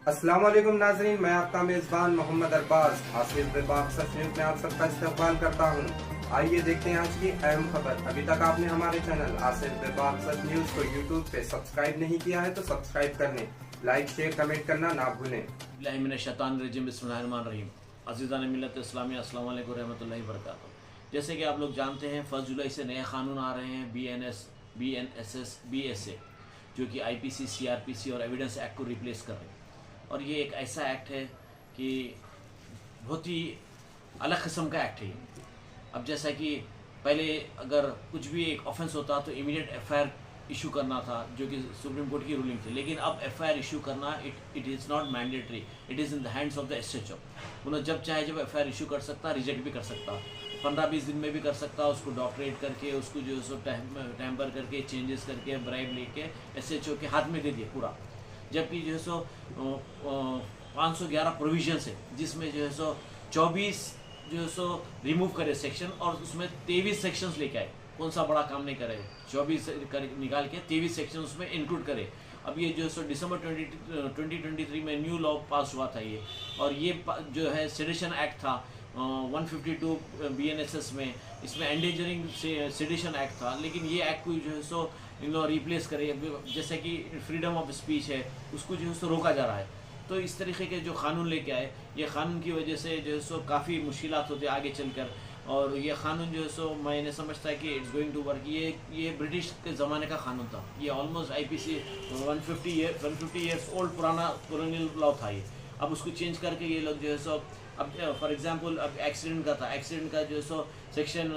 अस्सलाम वालेकुम नाजरीन, मैं आपका मेज़बान मोहम्मद अरबाज हासिल विभाग सच न्यूज़ में आप सबका इस्तकबाल करता हूँ। आइए देखते हैं आज की अहम खबर। अभी तक आपने हमारे चैनल आसिफ विभाग सच न्यूज़ को यूट्यूब पे सब्सक्राइब नहीं किया है तो सब्सक्राइब करने, लाइक शेयर कमेंट करना ना भूलें। बिस्मिल्लाहिर्रहमानिर्रहीम। अज़ीज़ान मिल्लत इस्लामिया, अस्सलाम वालेकुम रहमतुल्लाहि व बरकातुहू। जैसे कि आप लोग जानते हैं 1 जुलाई से नए कानून आ रहे हैं, BNSS BSA, जो कि IPC CRPC और एविडेंस एक्ट को रिप्लेस कर रहे हैं। और ये एक ऐसा एक्ट है कि बहुत ही अलग किस्म का एक्ट है ये। अब जैसा कि पहले अगर कुछ भी एक ऑफेंस होता तो इमीडिएट FIR इशू करना था, जो कि सुप्रीम कोर्ट की रूलिंग थी। लेकिन अब FIR इशू करना it is not mandatory, it is in the hands of the SHO। उन्हें जब चाहे जब FIR इशू कर सकता, रिजेक्ट भी कर सकता, 15-20 दिन में भी कर सकता, उसको डॉक्टरेट करके, उसको जो है सो टैम्पर करके, चेंजेस करके, ब्राइब लेके SHO के हाथ में दे दिए पूरा। जबकि जो है सो 511 प्रोविजंस है, जिसमें जो है सो 24 जो है सो रिमूव करे सेक्शन, और उसमें 23 सेक्शंस लेके आए। कौन सा बड़ा काम नहीं करे, 24 निकाल के 23 सेक्शन उसमें इंक्लूड करे। अब ये जो है सो दिसंबर 2023 में न्यू लॉ पास हुआ था ये। और ये जो है सेडिशन एक्ट था 152 BNSS में, इसमें एंडेंजरिंग सेडिशन एक्ट था। लेकिन ये एक्ट को जो है सो इन लोग रिप्लेस करे, जैसे कि फ्रीडम ऑफ स्पीच है, उसको जो है सो रोका जा रहा है। तो इस तरीके के जो कानून लेके आए, ये कानून की वजह से जो है सो काफ़ी मुश्किलात होते आगे चलकर। और ये कानून जो है सो मैंने समझता है कि इट्स गोइंग टू वर्क। ये ब्रिटिश के ज़माने का कानून था, ये ऑलमोस्ट IPC 150 ईयर्स ओल्ड पुराना कॉलोनियल लॉ था ये। अब उसको चेंज करके ये लोग जो है सो, अब फॉर एग्जांपल अब एक्सीडेंट का था, एक्सीडेंट का जो है सो सेक्शन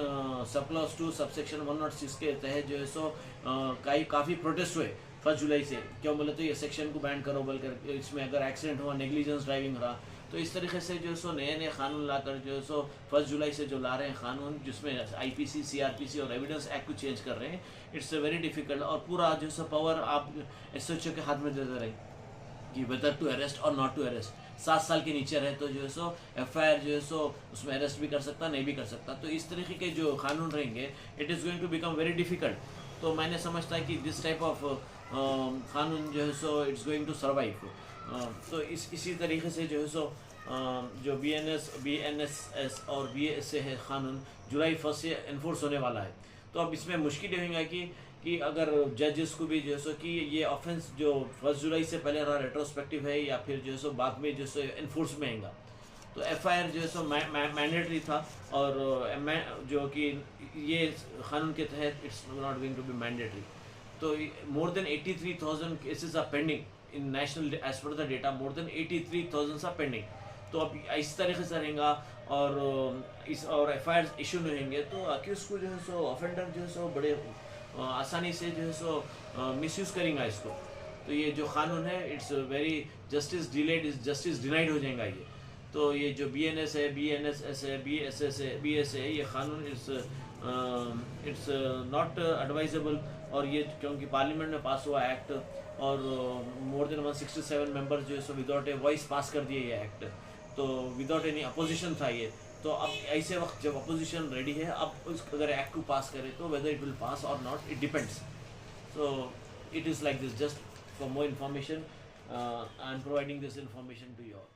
सबक्लॉज 2 सबसेक्शन 106 के तहत जो है सो काफ़ी प्रोटेस्ट हुए 1 जुलाई से। क्यों बोले तो ये सेक्शन को बैन करो बोल कर, इसमें अगर एक्सीडेंट हुआ, नेग्लिजेंस ड्राइविंग रहा। तो इस तरीके से जो है सो नए नए कानून लाकर जो है सो 1 जुलाई से जो ला रहे हैं कानून, जिसमें IPC CRPC और एविडेंस एक्ट को चेंज कर रहे हैं, इट्स वेरी डिफिकल्ट। और पूरा जो है सो पावर आप SHO के हाथ में दे रहे हैं कि वेदर टू अरेस्ट और नॉट टू अरेस्ट। 7 साल के नीचे रहे तो जो है सो FIR जो है सो उसमें अरेस्ट भी कर सकता, नहीं भी कर सकता। तो इस तरीके के जो कानून रहेंगे, it is going to become very difficult. तो मैंने समझता है कि दिस टाइप ऑफ कानून जो है so it's going to survive. तो इसी तरीके से जो है सो जो BNSS और BSA है कानून, जुलाई 1 से इन्फोर्स होने वाला है। तो अब इसमें मुश्किल ये होगा कि अगर जजेस को भी जो है सो कि ये ऑफेंस जो 1 जुलाई से पहले रहा रेट्रोस्पेक्टिव है, या फिर जो है सो बाद में जो है सो इन्फोर्स में आएगा। तो FIR जो है सो मैंडेटरी था, और जो कि ये कानून के तहत it's not going to be mandatory. तो more than 83,000 cases are pending in national, as per the data more than 83,000 are pending. तो अब इस तरीके से रहेगा, और FIR इशू नहीं होंगे, तो अक्यूज को जो है सो ऑफेंडर जो है सो बड़े आसानी से जो है सो मिसयूज़ करेंगे इसको। तो ये जो कानून है, it's very justice delayed is justice denied हो जाएगा ये। तो ये जो BNS है, BNSS है, BSS है, BSA है, ये कानून इट्स नॉट एडवाइजेबल। और ये क्योंकि पार्लियामेंट में पास हुआ एक्ट, और मोर देन 167 मेंबर्स जो है सो विदाउट ए वॉइस पास कर दिए ये एक्ट। तो विदाउट एनी अपोजिशन था ये। तो अब ऐसे वक्त जब अपोजिशन रेडी है, अब अगर एक्ट को पास करे तो वेदर इट विल पास और not, it depends. So it is like this. Just for more information, I am providing this information to you all.